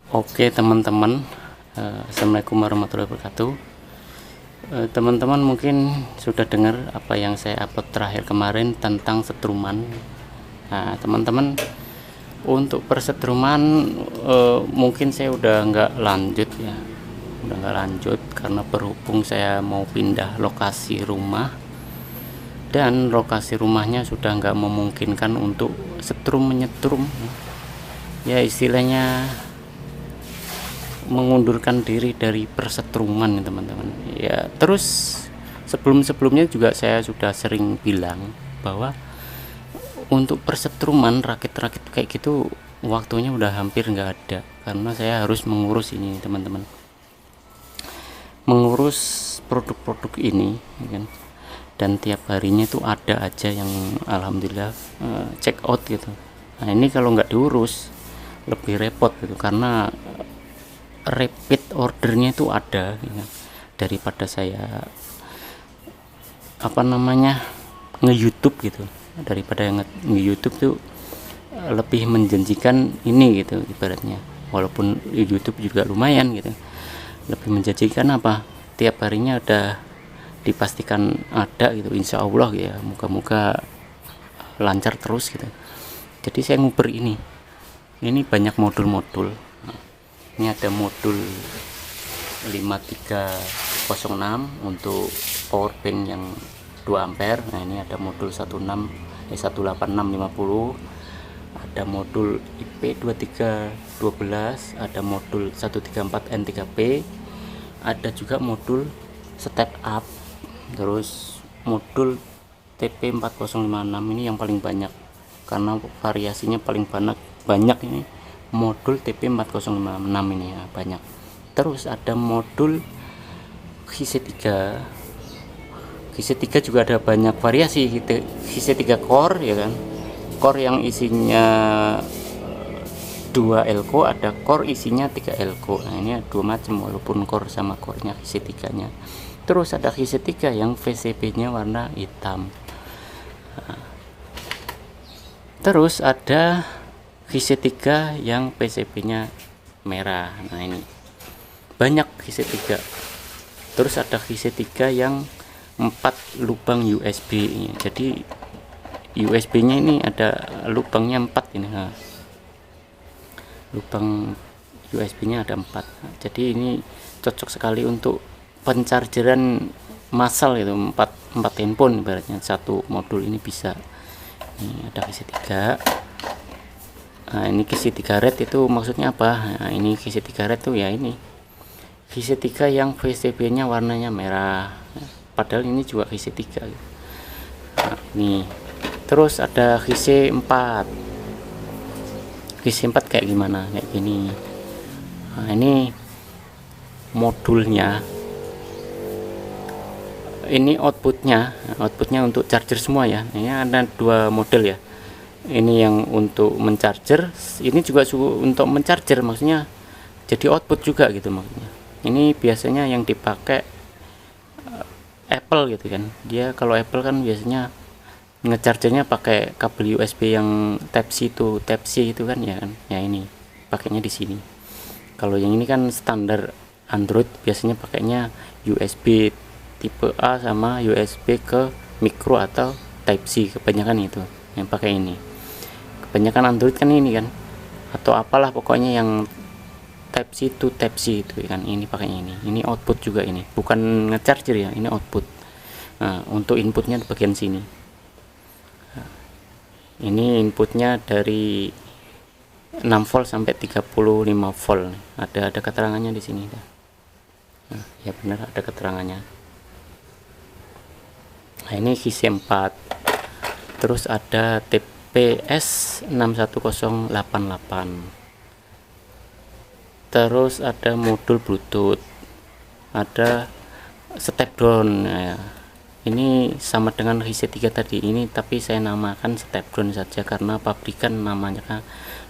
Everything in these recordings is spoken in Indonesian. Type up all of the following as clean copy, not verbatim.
Oke teman-teman, Assalamualaikum warahmatullahi wabarakatuh. Teman-teman mungkin sudah dengar apa yang saya upload terakhir kemarin tentang setruman. Nah teman-teman, untuk persetruman mungkin saya udah nggak lanjut ya, karena berhubung saya mau pindah lokasi rumah dan lokasi rumahnya sudah nggak memungkinkan untuk setrum menyetrum ya, istilahnya mengundurkan diri dari persetruman teman-teman ya. Terus sebelumnya juga saya sudah sering bilang bahwa untuk persetruman rakit-rakit kayak gitu waktunya udah hampir nggak ada, karena saya harus mengurus ini teman-teman, mengurus produk-produk ini kan. Dan tiap harinya itu ada aja yang alhamdulillah check out gitu. Nah ini kalau nggak diurus lebih repot gitu, karena repeat ordernya itu ada ya, daripada saya nge-YouTube gitu. Daripada nge-YouTube tuh lebih menjanjikan ini gitu ibaratnya, walaupun YouTube juga lumayan gitu, lebih menjanjikan apa, tiap harinya ada, dipastikan ada gitu, insya Allah ya, moga-moga lancar terus gitu. Jadi saya nguber ini banyak modul-modul. Ini ada modul 5306 untuk power bank yang 2 ampere. Nah ini ada modul 18650, ada modul IP2312, ada modul 134 N3P, ada juga modul step up, terus modul TP4056. Ini yang paling banyak karena variasinya paling banyak ini modul TP4056 ini ya, banyak. Terus ada modul GC3 juga ada banyak variasi gitu. GC3 core ya kan, core yang isinya 2 elko, ada core isinya 3 elko. Nah ini dua macam, walaupun core sama core-nya GC3 nya. Terus ada GC3 yang VCB nya warna hitam. Terus ada GC3 yang PCB nya merah. Nah ini banyak GC3. Terus ada GC3 yang 4 lubang USB, jadi USB nya ini ada lubangnya 4 ini. Nah, lubang USB nya ada 4. Jadi ini cocok sekali untuk penchargeran massal itu, 4 handphone ibaratnya, satu modul ini bisa. Ini ada GC3. Nah ini GC3 red itu maksudnya apa? Nah ini GC3 red tuh ya, ini GC3 yang VCB nya warnanya merah, padahal ini juga GC3. Nah, ini terus ada GC4 kayak gimana, kayak gini. Nah ini modulnya, ini outputnya untuk charger semua ya. Ini ada 2 model ya, ini yang untuk mencharger, ini juga untuk mencharger, maksudnya jadi output juga gitu maksudnya. Ini biasanya yang dipakai Apple gitu kan, dia kalau Apple kan biasanya ngechargernya pakai kabel USB yang Type C itu kan ya kan. Ya ini pakainya di sini. Kalau yang ini kan standar Android biasanya pakainya USB tipe A sama USB ke micro atau Type C, kebanyakan itu yang pakai ini. Kebanyakan Android kan ini kan, atau apalah pokoknya yang Type C to Type C itu kan, ini pakainya ini output juga, ini bukan ngecharger ya, ini output. Nah untuk inputnya di bagian sini. Nah, ini inputnya dari 6 volt sampai 35 volt, ada keterangannya di sini. Nah, ya benar ada keterangannya. Nah ini GC4. Terus ada TPS 61088. Terus ada modul Bluetooth, ada step down ya. Ini sama dengan GC3 tadi ini, tapi saya namakan step down saja karena pabrikan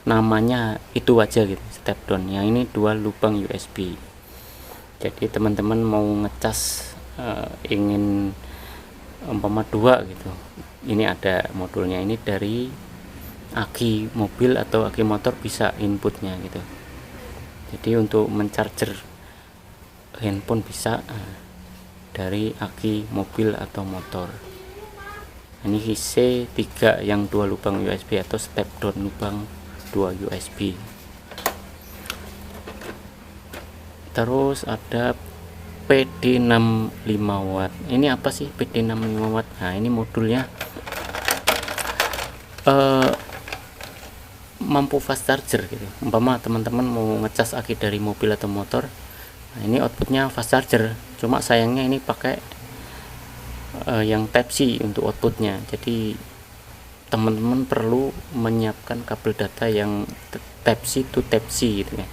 namanya itu aja gitu, step down. Yang ini 2 lubang USB. Jadi teman-teman mau ngecas ingin umpama 2 gitu, ini ada modulnya. Ini dari aki mobil atau aki motor bisa inputnya gitu. Jadi untuk mencarger handphone bisa dari aki mobil atau motor. Ini C3 yang 2 lubang USB atau step down lubang 2 USB. Terus ada PD65 watt. Ini apa sih PD65 watt? Nah, ini modulnya mampu fast charger gitu. Umpama teman-teman mau ngecas aki dari mobil atau motor, nah ini outputnya fast charger. Cuma sayangnya ini pakai yang Type C untuk outputnya. Jadi teman-teman perlu menyiapkan kabel data yang Type C to Type C gitu ya.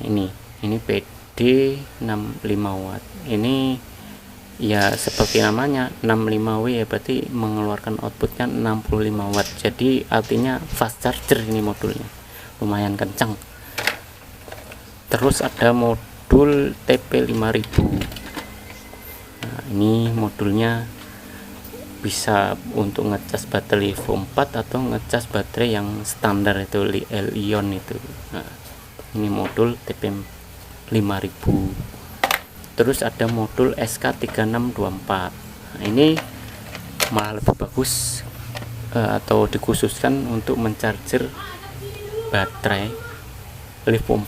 Ini PD65 watt. Ini ya seperti namanya 65W ya, berarti mengeluarkan outputnya 65 watt. Jadi artinya fast charger ini modulnya, lumayan kencang. Terus ada modul TP5000. Nah, ini modulnya bisa untuk ngecas baterai Li 4 atau ngecas baterai yang standar itu Li-ion itu. Nah, ini modul TP5000. Terus ada modul SK3624. Nah, ini malah lebih bagus atau dikhususkan untuk mencarger baterai Li 4.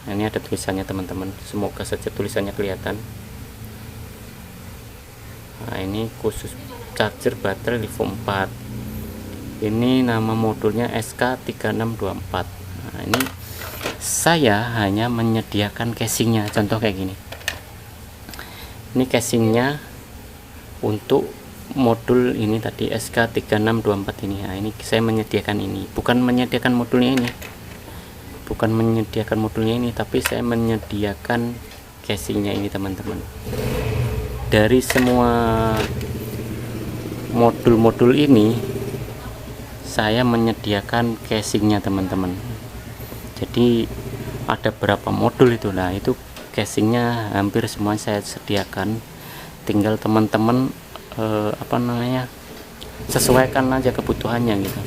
Nah, ini ada tulisannya teman-teman, semoga saja tulisannya kelihatan. Nah, ini khusus charger baterai Li 4. Ini nama modulnya SK3624. Nah, ini saya hanya menyediakan casingnya, contoh kayak gini. Ini casingnya untuk modul ini tadi SK3624 ini. Nah, ini saya menyediakan ini, bukan menyediakan modulnya ini, tapi saya menyediakan casingnya ini teman-teman. Dari semua modul-modul ini saya menyediakan casingnya teman-teman. Jadi ada berapa modul itu, nah itu casingnya hampir semua saya sediakan, tinggal teman-teman sesuaikan aja kebutuhannya gitu,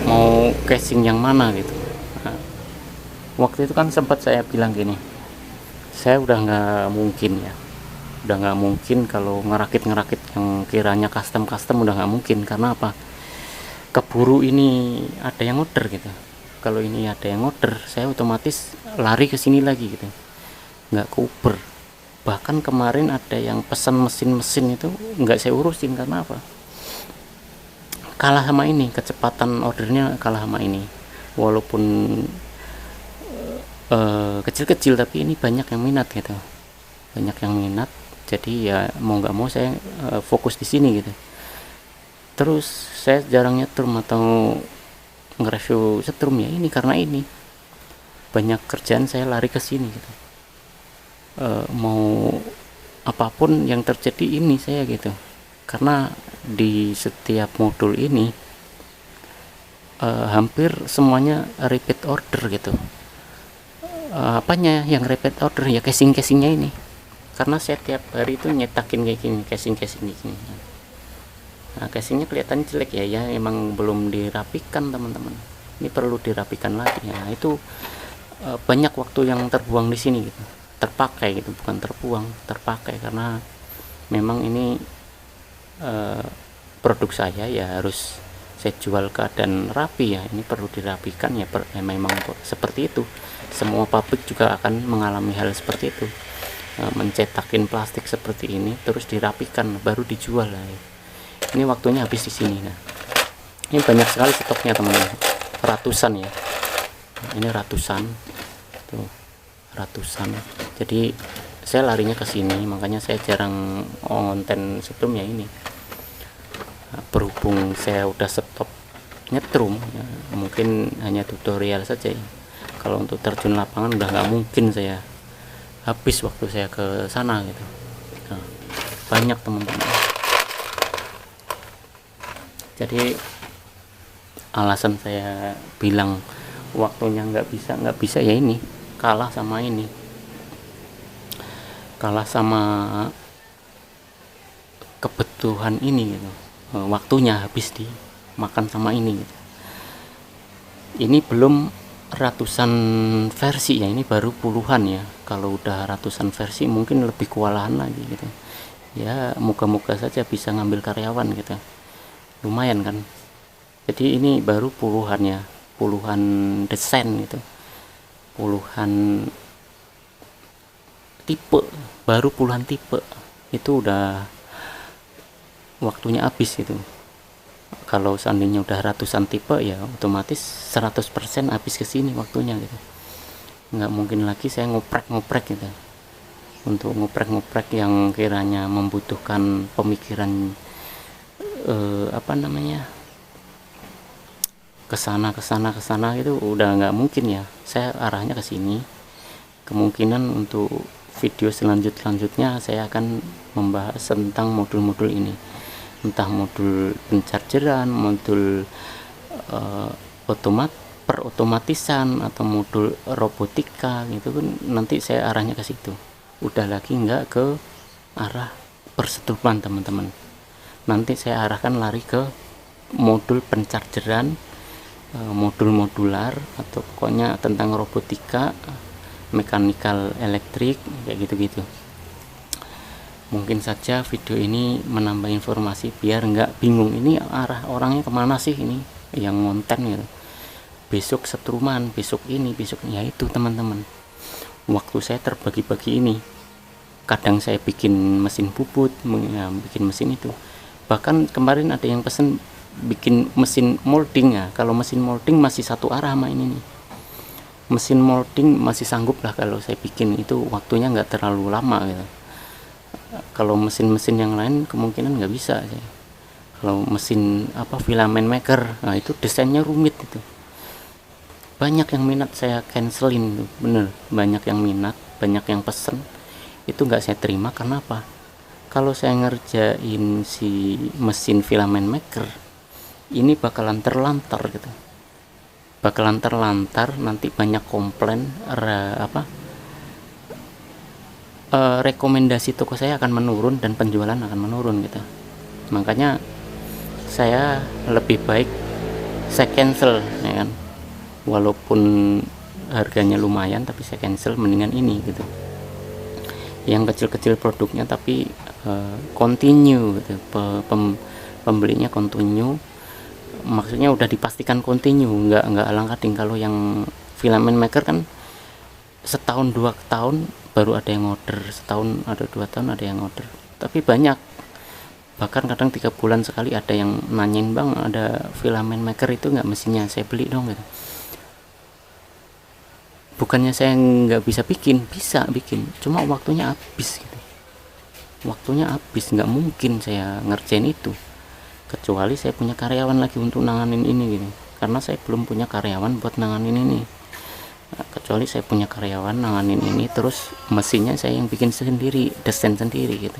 mau casing yang mana gitu. Nah, waktu itu kan sempat saya bilang gini, saya udah nggak mungkin kalau ngerakit yang kiranya custom udah nggak mungkin. Karena apa? Keburu ini ada yang order gitu. Kalau ini ada yang order, saya otomatis lari ke sini lagi gitu, nggak kuber. Bahkan kemarin ada yang pesan mesin itu nggak saya urusin. Karena apa? Kalah sama ini, kecepatan ordernya kalah sama ini. Walaupun kecil-kecil tapi ini banyak yang minat gitu, jadi ya mau nggak mau saya fokus di sini gitu. Terus saya jarang nyetrum atau nge-review setrum ya ini, karena ini banyak kerjaan saya lari ke sini gitu. Mau apapun yang terjadi ini saya gitu, karena di setiap modul ini hampir semuanya repeat order gitu. Apanya yang repeat order ya casingnya ini, karena saya tiap hari itu nyetakin kayak gini, casing gini. Nah, casingnya kelihatan jelek ya emang belum dirapikan teman-teman, ini perlu dirapikan lagi ya. Itu banyak waktu yang terbuang di sini gitu, terpakai gitu, bukan terbuang, terpakai, karena memang ini produk saya ya harus saya jual keadaan rapi ya, ini perlu dirapikan ya, memang seperti itu. Semua pabrik juga akan mengalami hal seperti itu, mencetakin plastik seperti ini terus dirapikan baru dijual lah. Ini waktunya habis di sini. Nah, ini banyak sekali stoknya teman-teman, ratusan ya, ini ratusan tuh, ratusan. Jadi saya larinya ke sini, makanya saya jarang konten sebelumnya ini. Nah, berhubung saya udah stop nyetrum ya, mungkin hanya tutorial saja ya. Kalau untuk terjun lapangan udah nggak mungkin, saya habis waktu saya ke sana gitu. Nah, banyak teman-teman. Jadi alasan saya bilang waktunya nggak bisa ya ini, kalah sama kebutuhan ini gitu. Waktunya habis dimakan sama ini gitu. Ini belum ratusan versi ya, ini baru puluhan ya. Kalau udah ratusan versi mungkin lebih kewalahan lagi gitu ya. Moga-moga saja bisa ngambil karyawan gitu, lumayan kan. Jadi ini baru puluhan ya, puluhan desain gitu, puluhan tipe, baru puluhan tipe. Itu udah waktunya habis gitu. Kalau seandainya udah ratusan tipe ya otomatis 100% habis ke sini waktunya gitu. Nggak mungkin lagi saya ngoprek gitu. Untuk ngoprek yang kiranya membutuhkan pemikiran apa namanya, kesana itu udah nggak mungkin ya. Saya arahnya ke sini. Kemungkinan untuk video selanjutnya saya akan membahas tentang modul-modul ini, entah modul penchargeran, modul perotomatisan, atau modul robotika gitu kan. Nanti saya arahnya ke situ, udah lagi nggak ke arah persetujuan teman-teman. Nanti saya arahkan lari ke modul penchargeran, modul modular, atau pokoknya tentang robotika, mekanikal elektrik, kayak gitu-gitu. Mungkin saja video ini menambah informasi biar nggak bingung ini arah orangnya kemana sih ini yang ngonten gitu. Besok setruman, besok ini, besok ya itu teman-teman. Waktu saya terbagi-bagi ini. Kadang saya bikin mesin bubut, ya, bikin mesin itu. Bahkan kemarin ada yang pesen bikin mesin molding ya. Kalau mesin molding masih satu arah sama ini nih. Mesin molding masih sanggup lah kalau saya bikin, itu waktunya nggak terlalu lama gitu. Kalau mesin-mesin yang lain kemungkinan nggak bisa ya. Kalau mesin filament maker, nah itu desainnya rumit itu. Banyak yang minat, saya cancelin tuh, bener. Banyak yang minat, banyak yang pesen, itu nggak saya terima. Karena apa? Kalau saya ngerjain si mesin filament maker ini bakalan terlantar gitu. Bakalan terlantar, nanti banyak komplain, rekomendasi toko saya akan menurun dan penjualan akan menurun gitu. Makanya saya lebih baik saya cancel ya kan, walaupun harganya lumayan tapi saya cancel, mendingan ini gitu. Yang kecil-kecil produknya tapi continue gitu, pembelinya continue, maksudnya udah dipastikan continue, nggak alang-kading. Kalau yang filament maker kan setahun 2 tahun baru ada yang order, setahun ada 2 tahun ada yang order, tapi banyak, bahkan kadang 3 bulan sekali ada yang nanyain, bang ada filament maker itu nggak, mesinnya saya beli dong gitu. Bukannya saya nggak bisa bikin, bisa bikin, cuma waktunya habis gitu. Waktunya habis, nggak mungkin saya ngerjain itu kecuali saya punya karyawan lagi untuk nanganin ini gitu. Karena saya belum punya karyawan buat nanganin ini. Nah, kecuali saya punya karyawan nanganin ini, terus mesinnya saya yang bikin sendiri, desain sendiri gitu,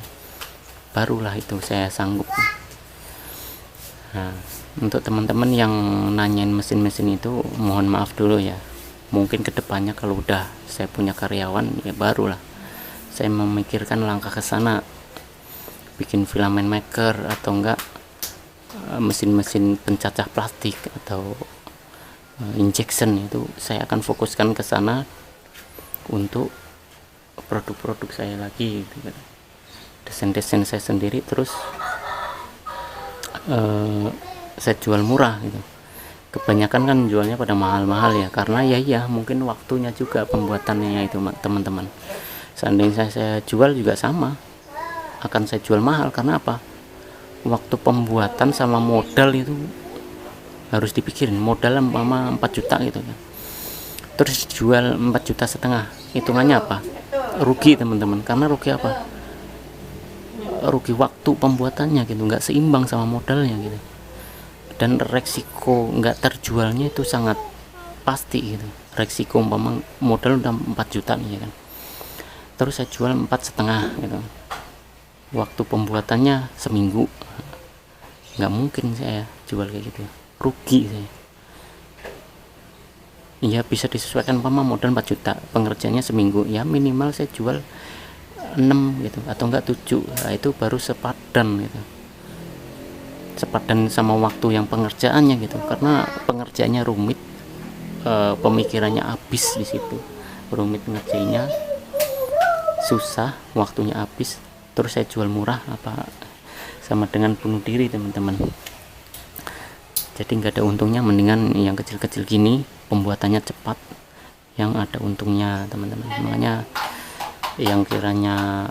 barulah itu saya sanggup. Nah, untuk teman-teman yang nanyain mesin-mesin itu mohon maaf dulu ya. Mungkin kedepannya kalau udah saya punya karyawan ya barulah saya memikirkan langkah ke sana, bikin filament maker atau enggak mesin-mesin pencacah plastik atau injection. Itu saya akan fokuskan ke sana untuk produk-produk saya lagi gitu. Desain-desain saya sendiri, terus saya jual murah gitu. Kebanyakan kan jualnya pada mahal-mahal ya, karena ya mungkin waktunya juga pembuatannya itu teman-teman. Seandainya saya jual juga sama, akan saya jual mahal. Karena apa? Waktu pembuatan sama modal itu harus dipikirin. Modal sama 4 juta gitu kan, terus jual 4,5 juta, hitungannya apa? Rugi teman-teman. Karena rugi apa? Rugi waktu pembuatannya gitu, nggak seimbang sama modalnya gitu. Dan resiko nggak terjualnya itu sangat pasti gitu. Resiko umpama modal udah 4 juta nih ya kan, terus saya jual 4,5 gitu, waktu pembuatannya seminggu, nggak mungkin saya jual kayak gitu, rugi saya. Ya bisa disesuaikan, umpama modal 4 juta, pengerjaannya seminggu, ya minimal saya jual 6 gitu atau enggak 7. Nah, itu baru sepadan gitu, sepadan sama waktu yang pengerjaannya gitu. Karena pengerjaannya rumit, pemikirannya habis di situ, rumit ngerjainnya, susah, waktunya habis, terus saya jual murah, apa sama dengan bunuh diri teman-teman. Jadi nggak ada untungnya, mendingan yang kecil-kecil gini pembuatannya cepat, yang ada untungnya teman-teman. Makanya yang kiranya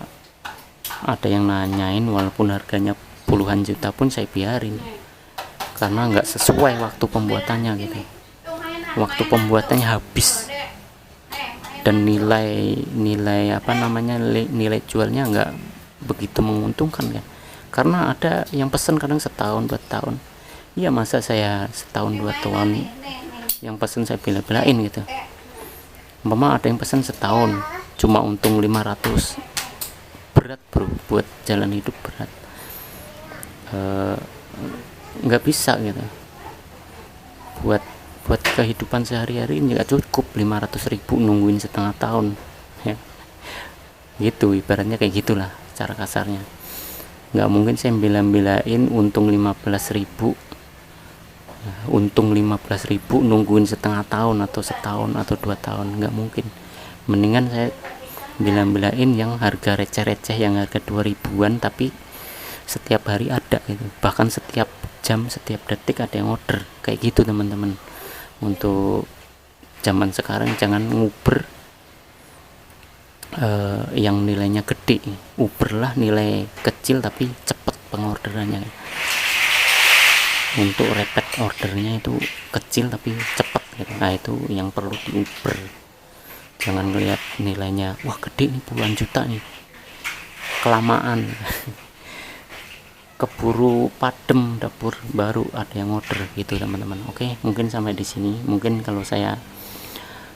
ada yang nanyain, walaupun harganya puluhan juta pun saya biarin, karena nggak sesuai waktu pembuatannya gitu. Waktu pembuatannya habis dan nilai apa namanya, nilai jualnya nggak begitu menguntungkan kan, karena ada yang pesen kadang setahun 2 tahun. Iya, masa saya setahun 2 tahun yang pesen saya bela-belain gitu. Umpama ada yang pesen setahun cuma untung 500, berat bro, buat jalan hidup berat. Nggak bisa gitu, buat kehidupan sehari-hari nggak cukup 500.000 nungguin setengah tahun ya. Gitu ibaratnya, kayak gitulah cara kasarnya. Nggak mungkin saya bela-belain untung 15.000, untung 15.000 nungguin setengah tahun atau setahun atau 2 tahun, nggak mungkin. Mendingan saya bela-belain yang harga receh-receh, yang harga 2000-an tapi setiap hari ada gitu, bahkan setiap jam, setiap detik ada yang order, kayak gitu teman-teman. Untuk zaman sekarang jangan nguber yang nilainya gede, uberlah nilai kecil tapi cepet pengorderannya. Untuk repeat ordernya itu kecil tapi cepet gitu. Nah itu yang perlu diuber. Jangan ngelihat nilainya wah gede nih, puluhan juta nih, kelamaan. Keburu padem dapur baru ada yang order gitu teman-teman. Oke, mungkin sampai di sini. Mungkin kalau saya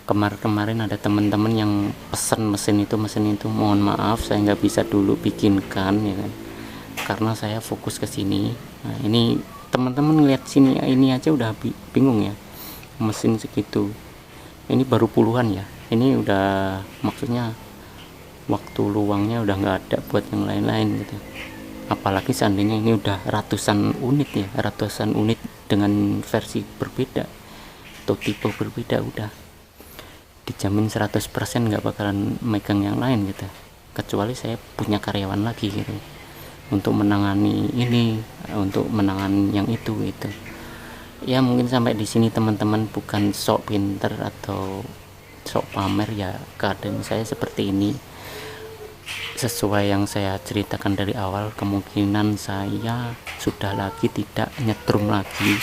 kemarin ada teman-teman yang pesan mesin itu, mohon maaf saya nggak bisa dulu bikinkan ya kan, karena saya fokus ke sini. Nah ini teman-teman ngeliat sini ini aja udah bingung ya, mesin segitu ini baru puluhan ya, ini udah maksudnya waktu luangnya udah nggak ada buat yang lain-lain gitu. Apalagi seandainya ini udah ratusan unit ya, ratusan unit dengan versi berbeda atau tipe berbeda, udah dijamin 100% nggak bakalan megang yang lain gitu, kecuali saya punya karyawan lagi gitu untuk menangani ini, untuk menangani yang itu gitu ya. Mungkin sampai di sini teman-teman, bukan sok pinter atau sok pamer ya, keadaan saya seperti ini sesuai yang saya ceritakan dari awal. Kemungkinan saya sudah lagi tidak nyetrum lagi.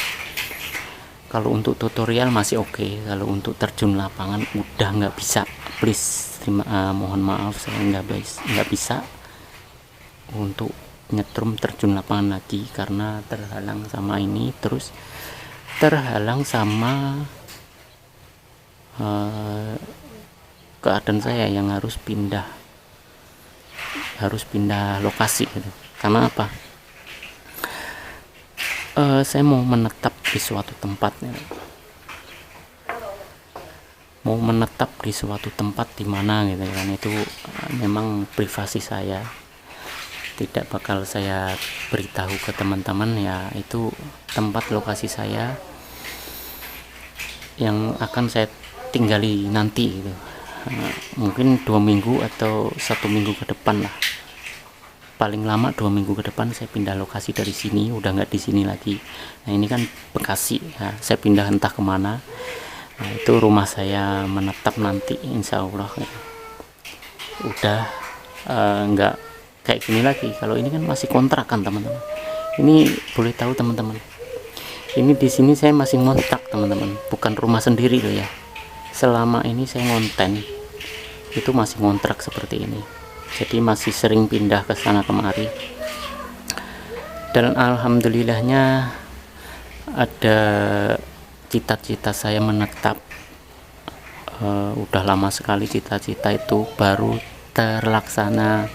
Kalau untuk tutorial masih oke, kalau untuk terjun lapangan udah nggak bisa, please mohon maaf, saya nggak bisa untuk nyetrum terjun lapangan lagi, karena terhalang sama ini, terus terhalang sama keadaan saya yang harus pindah lokasi gitu. Karena apa? Saya mau menetap di suatu tempat ya. Mau menetap di suatu tempat di mana gitu kan, itu memang privasi saya, tidak bakal saya beritahu ke teman-teman ya. Itu tempat lokasi saya yang akan saya tinggali nanti gitu. Mungkin 2 minggu atau 1 minggu ke depan lah, paling lama 2 minggu ke depan saya pindah lokasi dari sini, udah nggak di sini lagi. Nah ini kan Bekasi ya, saya pindah entah kemana. Nah itu rumah saya menetap nanti insya Allah gitu. Udah nggak kayak gini lagi. Kalau ini kan masih kontrakan teman-teman. Ini boleh tahu teman-teman, ini di sini saya masih ngontrak teman-teman, bukan rumah sendiri loh ya. Selama ini saya ngonten itu masih ngontrak seperti ini, jadi masih sering pindah ke sana kemari. Dan alhamdulillahnya ada cita-cita saya menetap, udah lama sekali cita-cita itu baru terlaksana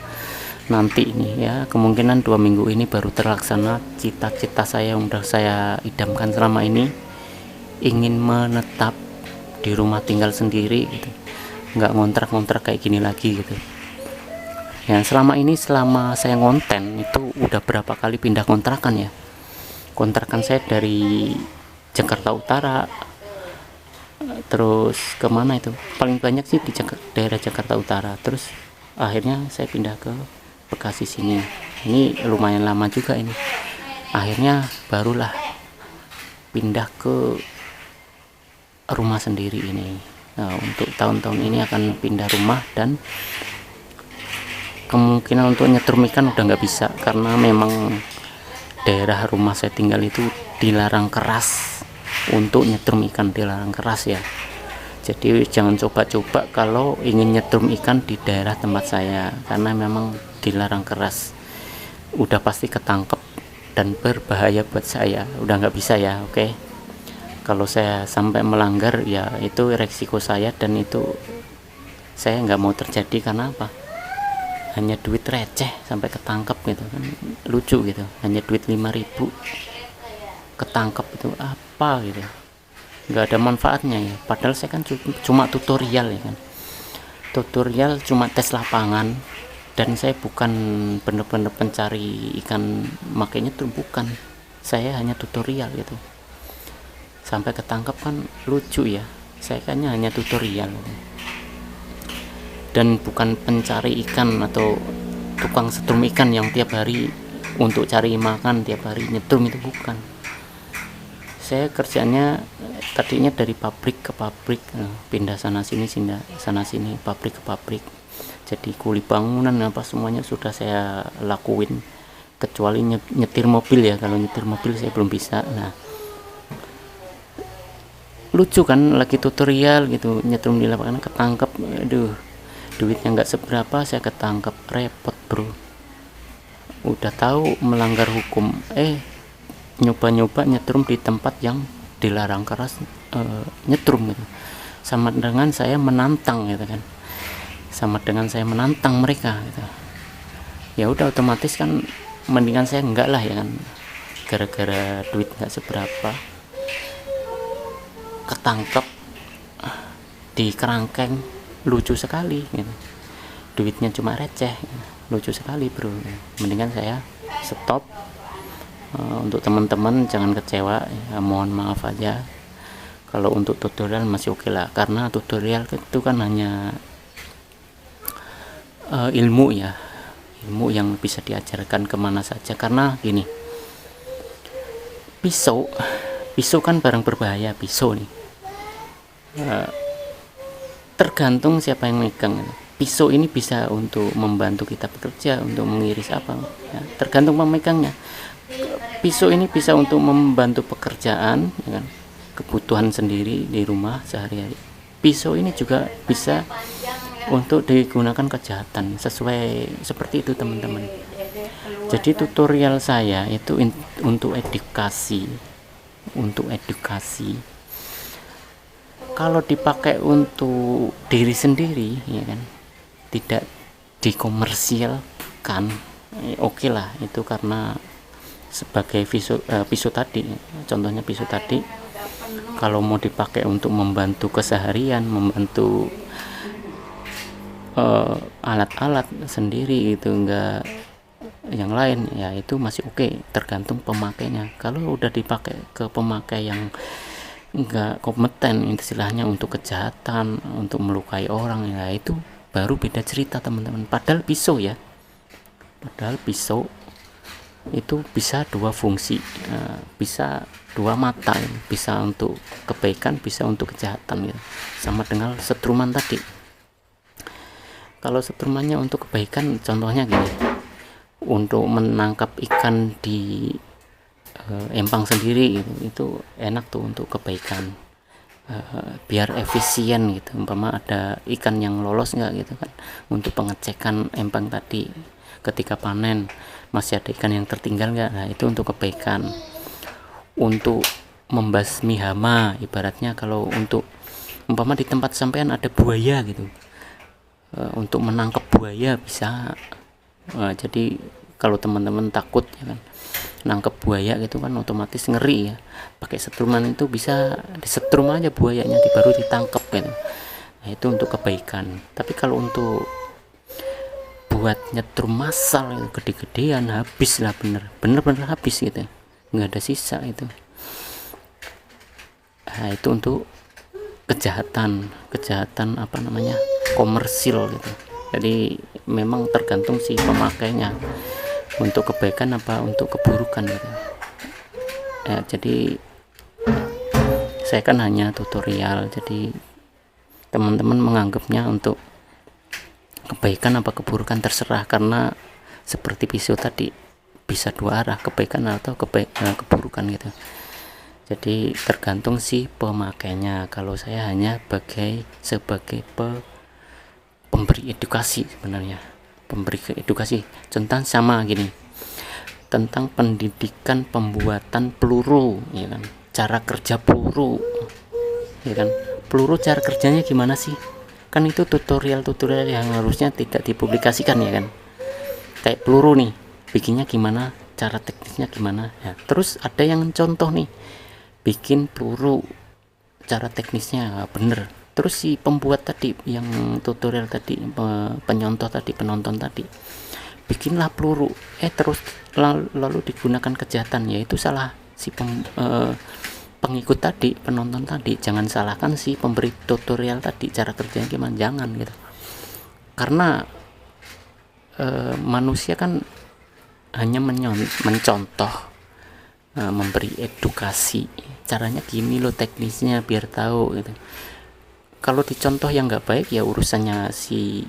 nanti ini ya. Kemungkinan 2 minggu ini baru terlaksana cita-cita saya yang udah saya idamkan selama ini, ingin menetap di rumah tinggal sendiri gitu, nggak ngontrak-ngontrak kayak gini lagi gitu ya. Selama ini, selama saya ngonten itu udah berapa kali pindah kontrakan ya. Kontrakan saya dari Jakarta Utara, terus kemana itu paling banyak sih di daerah Jakarta Utara, terus akhirnya saya pindah ke Bekasi sini. Ini lumayan lama juga ini, akhirnya barulah pindah ke rumah sendiri ini. Nah, untuk tahun-tahun ini akan pindah rumah, dan kemungkinan untuk nyetrum ikan udah nggak bisa, karena memang daerah rumah saya tinggal itu dilarang keras untuk nyetrum ikan, dilarang keras ya. Jadi jangan coba-coba kalau ingin nyetrum ikan di daerah tempat saya, karena memang dilarang keras, udah pasti ketangkep dan berbahaya buat saya, udah nggak bisa ya. Oke, kalau saya sampai melanggar ya itu resiko saya, dan itu saya nggak mau terjadi. Karena apa? Hanya duit receh sampai ketangkep gitu kan, lucu gitu. Hanya duit 5.000 ketangkep itu apa gitu, nggak ada manfaatnya ya. Padahal saya kan cuma tutorial ya kan, tutorial cuma tes lapangan, dan saya bukan bener-bener pencari ikan makanya tuh, bukan, saya hanya tutorial gitu. Sampai ketangkep kan lucu ya, saya kan hanya tutorial dan bukan pencari ikan atau tukang setrum ikan yang tiap hari untuk cari makan, tiap hari nyetrum, itu bukan. Saya kerjanya tadinya dari pabrik ke pabrik, pindah sana sini, pabrik ke pabrik. Jadi kuli bangunan apa semuanya sudah saya lakuin, kecuali nyetir mobil ya. Kalau nyetir mobil saya belum bisa. Nah, lucu kan, lagi tutorial gitu nyetrum di lapangan ketangkep, aduh, duitnya nggak seberapa, saya ketangkep, repot bro. Udah tahu melanggar hukum, nyoba-nyoba nyetrum di tempat yang dilarang keras nyetrum gitu. Sama dengan saya menantang gitu kan, sama dengan saya menantang mereka gitu. Ya udah otomatis kan mendingan saya enggak lah ya kan, gara-gara duit nggak seberapa ketangkep di kerangkeng, lucu sekali gitu. Duitnya cuma receh gitu. Lucu sekali bro, mendingan saya stop. Untuk teman-teman jangan kecewa ya, mohon maaf aja. Kalau untuk tutorial masih oke lah, karena tutorial itu kan hanya ilmu ya, ilmu yang bisa diajarkan kemana saja. Karena gini, pisau kan barang berbahaya, pisau nih, tergantung siapa yang megang. Pisau ini bisa untuk membantu kita bekerja, untuk mengiris apa ya, tergantung pemegangnya. Pisau ini bisa untuk membantu pekerjaan ya kan, kebutuhan sendiri di rumah sehari-hari. Pisau ini juga bisa untuk digunakan kejahatan, sesuai seperti itu teman-teman. Jadi tutorial saya itu untuk edukasi, kalau dipakai untuk diri sendiri ya kan, tidak dikomersialkan, oke lah itu. Karena sebagai pisau tadi, contohnya pisau tadi, kalau mau dipakai untuk membantu keseharian, membantu alat-alat sendiri itu, enggak yang lain ya, itu masih oke, tergantung pemakainya. Kalau udah dipakai ke pemakai yang enggak kompeten istilahnya, untuk kejahatan, untuk melukai orang ya, itu baru beda cerita teman-teman. Padahal pisau itu bisa dua fungsi, bisa dua mata, bisa untuk kebaikan, bisa untuk kejahatan gitu. Sama dengan setruman tadi. Kalau setrumannya untuk kebaikan, contohnya gini, untuk menangkap ikan di empang sendiri gitu, itu enak tuh untuk kebaikan, biar efisien gitu. Umpama ada ikan yang lolos nggak gitu kan, untuk pengecekan empang tadi, ketika panen masih ada ikan yang tertinggal nggak, nah itu untuk kebaikan. Untuk membasmi hama, ibaratnya kalau untuk umpama di tempat sampean ada buaya gitu, untuk menangkap buaya bisa. Jadi kalau teman-teman takut ya kan nangkep buaya gitu kan, otomatis ngeri ya, pakai setruman itu bisa disetrum aja buayanya, baru ditangkap gitu. Nah itu untuk kebaikan. Tapi kalau untuk buat nyetrum massal itu gede-gedean, habis lah, bener-bener habis gitu, nggak ada sisa itu. Nah itu untuk kejahatan apa namanya, komersil gitu. Jadi memang tergantung si pemakainya untuk kebaikan apa untuk keburukan gitu ya. Jadi saya kan hanya tutorial, jadi teman-teman menganggapnya untuk kebaikan apa keburukan terserah, karena seperti pisau tadi bisa dua arah, kebaikan atau keburukan gitu. Jadi tergantung si pemakainya. Kalau saya hanya sebagai pemberi edukasi sebenarnya, pemberi edukasi. Contoh sama gini, tentang pendidikan pembuatan peluru, ya kan, cara kerja peluru, ya kan, peluru cara kerjanya gimana sih, kan itu tutorial yang harusnya tidak dipublikasikan, ya kan. Kayak peluru nih, bikinnya gimana, cara teknisnya gimana ya. Terus ada yang contoh nih, bikin peluru cara teknisnya bener, terus si pembuat tadi yang tutorial tadi, penyontoh tadi, penonton tadi bikinlah peluru terus lalu digunakan kejahatan, yaitu salah si pengikut tadi, penonton tadi. Jangan salahkan si pemberi tutorial tadi cara kerjanya gimana, jangan gitu. Karena manusia kan hanya mencontoh, memberi edukasi, caranya gini loh teknisnya biar tahu gitu. Kalau dicontoh yang nggak baik ya urusannya si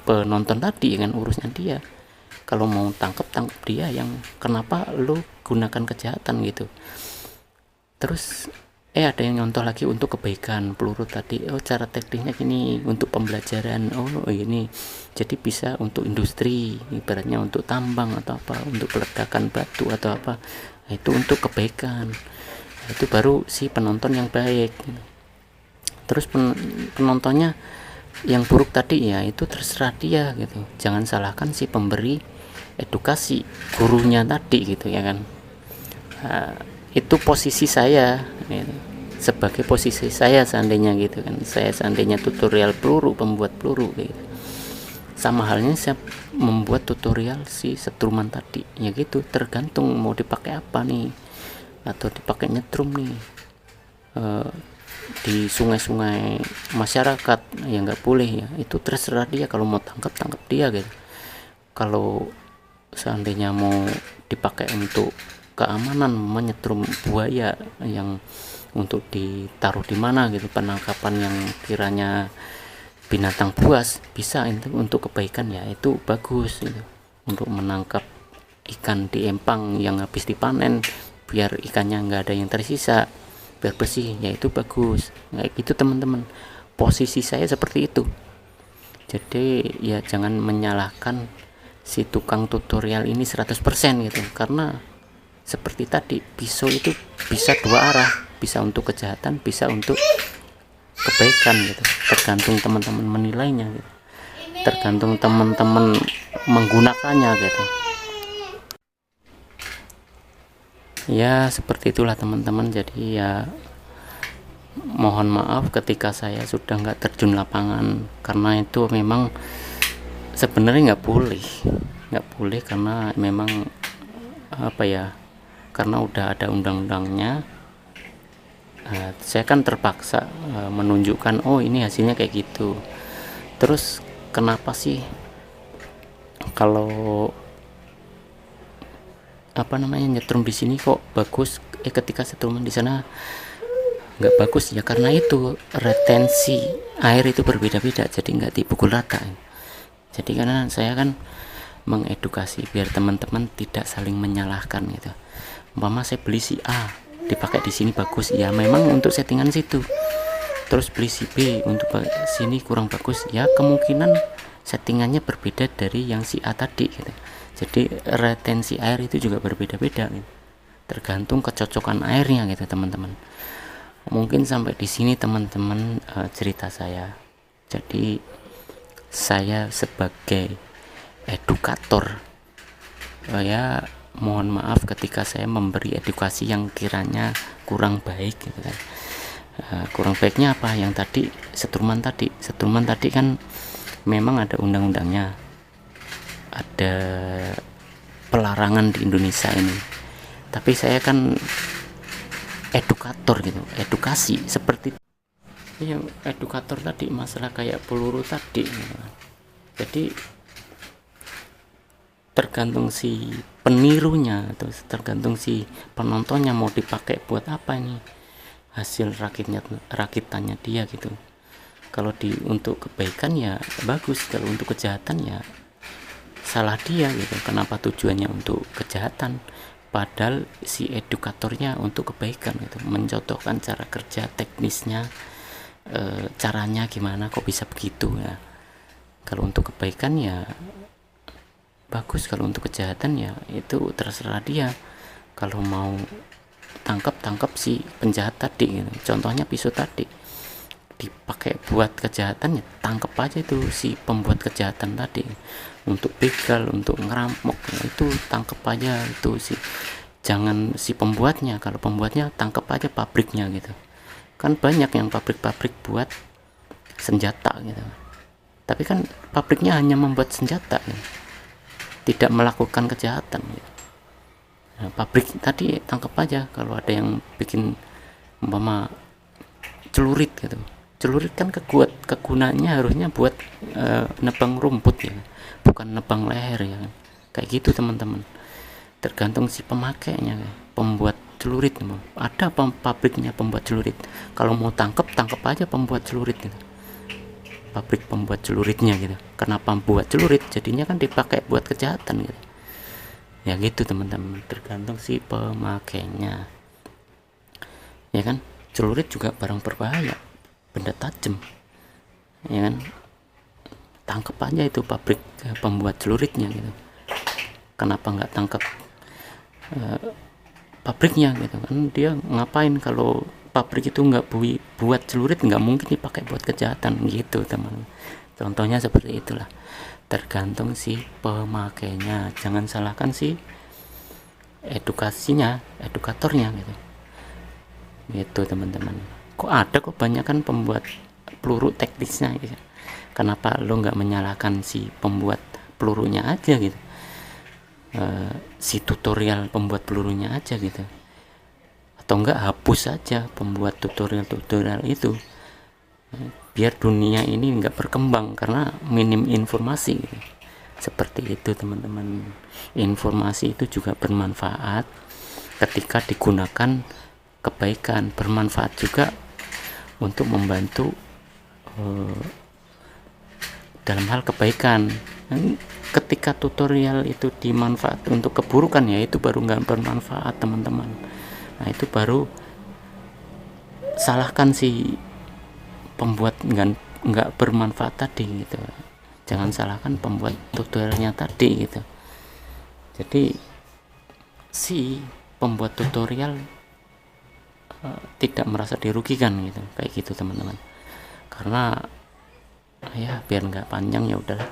penonton tadi, kan urusnya dia. Kalau mau tangkap dia, yang kenapa lu gunakan kejahatan gitu. Terus ada yang nyontoh lagi untuk kebaikan peluru tadi, cara tekniknya gini untuk pembelajaran, ini jadi bisa untuk industri, ibaratnya untuk tambang atau apa, untuk peledakan batu atau apa, itu untuk kebaikan. Itu baru si penonton yang baik. Terus penontonnya yang buruk tadi ya itu terserah dia gitu. Jangan salahkan si pemberi edukasi, gurunya tadi gitu, ya kan. Itu posisi saya gitu. Sebagai posisi saya seandainya gitu kan, saya seandainya tutorial peluru, pembuat peluru gitu. Sama halnya saya membuat tutorial si setruman tadi ya gitu. Tergantung mau dipakai apa nih, atau dipakai nyetrum nih di sungai-sungai masyarakat ya nggak boleh ya, itu terserah dia. Kalau mau tangkap dia gitu. Kalau seandainya mau dipakai untuk keamanan, menyetrum buaya yang untuk ditaruh di mana gitu, penangkapan yang kiranya binatang buas, bisa itu untuk kebaikan ya, itu bagus gitu. Untuk menangkap ikan di empang yang habis dipanen biar ikannya nggak ada yang tersisa, biar bersih ya, itu bagus kayak gitu teman-teman. Posisi saya seperti itu. Jadi ya jangan menyalahkan si tukang tutorial ini 100% gitu, karena seperti tadi, pisau itu bisa dua arah, bisa untuk kejahatan, bisa untuk kebaikan gitu. Tergantung teman-teman menilainya gitu. Tergantung teman-teman menggunakannya gitu. Ya seperti itulah teman-teman. Jadi ya mohon maaf ketika saya sudah nggak terjun lapangan, karena itu memang sebenarnya nggak boleh karena memang apa ya, karena udah ada undang-undangnya. Saya kan terpaksa menunjukkan ini hasilnya kayak gitu. Terus kenapa sih kalau apa namanya nyetrum di sini kok bagus, ketika setruman di sana nggak bagus? Ya karena itu retensi air itu berbeda-beda, jadi nggak dipukul rata. Jadi karena saya kan mengedukasi biar teman-teman tidak saling menyalahkan gitu. Umpama saya beli si A dipakai di sini bagus, ya memang untuk settingan situ. Terus beli si B untuk sini kurang bagus, ya kemungkinan settingannya berbeda dari yang si A tadi gitu. Jadi retensi air itu juga berbeda-beda gitu. Tergantung kecocokan airnya gitu teman-teman. Mungkin sampai di sini teman-teman cerita saya. Jadi saya sebagai edukator ya mohon maaf ketika saya memberi edukasi yang kiranya kurang baik gitu kan. Kurang baiknya apa? Yang tadi setruman tadi kan memang ada undang-undangnya, ada pelarangan di Indonesia ini. Tapi saya kan edukator gitu, edukasi seperti yang edukator tadi, masalah kayak peluru tadi gitu. Jadi tergantung si penirunya atau tergantung si penontonnya mau dipakai buat apa ini hasil rakitannya dia gitu. Kalau untuk kebaikan ya bagus, kalau untuk kejahatan ya salah dia gitu. Kenapa tujuannya untuk kejahatan padahal si edukatornya untuk kebaikan gitu, mencontohkan cara kerja teknisnya, caranya gimana kok bisa begitu ya. Kalau untuk kebaikan ya bagus, kalau untuk kejahatan ya itu terserah dia. Kalau mau tangkap si penjahat tadi gitu. Contohnya pisau tadi dipakai buat kejahatan ya tangkap aja itu si pembuat kejahatan tadi. Untuk begal, untuk ngerampok ya itu tangkap aja itu si, jangan si pembuatnya. Kalau pembuatnya tangkap aja pabriknya gitu. Kan banyak yang pabrik-pabrik buat senjata gitu, tapi kan pabriknya hanya membuat senjata gitu, tidak melakukan kejahatan gitu. Nah, pabrik tadi tangkap aja. Kalau ada yang bikin umpama celurit gitu, celurit kan kegunaannya harusnya buat nebang rumput ya, bukan nebang leher ya, kayak gitu teman-teman. Tergantung si pemakainya, pembuat celurit. Ada pabriknya pembuat celurit, kalau mau tangkap aja pembuat celurit gitu, pabrik pembuat celuritnya gitu. Kenapa buat celurit, jadinya kan dipakai buat kejahatan gitu ya, gitu teman-teman. Tergantung si pemakainya ya kan. Celurit juga barang berbahaya, benda tajam ya kan. Tangkap aja itu pabrik pembuat celuritnya gitu. Kenapa nggak tangkap pabriknya gitu kan. Dia ngapain kalau pabrik itu nggak buat celurit, nggak mungkin dipakai buat kejahatan gitu teman. Contohnya seperti itulah. Tergantung si pemakainya, jangan salahkan si edukatornya gitu. Gitu teman-teman. Kok ada kok banyak kan pembuat peluru teknisnya gitu. Kenapa lo nggak menyalahkan si pembuat pelurunya aja gitu, si tutorial pembuat pelurunya aja gitu, atau enggak hapus saja pembuat tutorial itu, biar dunia ini enggak berkembang karena minim informasi gitu. Seperti itu teman-teman. Informasi itu juga bermanfaat ketika digunakan kebaikan, bermanfaat juga untuk membantu dalam hal kebaikan. Ketika tutorial itu dimanfaatkan untuk keburukan ya itu baru nggak bermanfaat teman-teman. Nah itu baru salahkan si pembuat nggak bermanfaat tadi gitu. Jangan salahkan pembuat tutorialnya tadi gitu. Jadi si pembuat tutorial tidak merasa dirugikan gitu, kayak gitu teman-teman. Karena ya biar nggak panjang ya udahlah,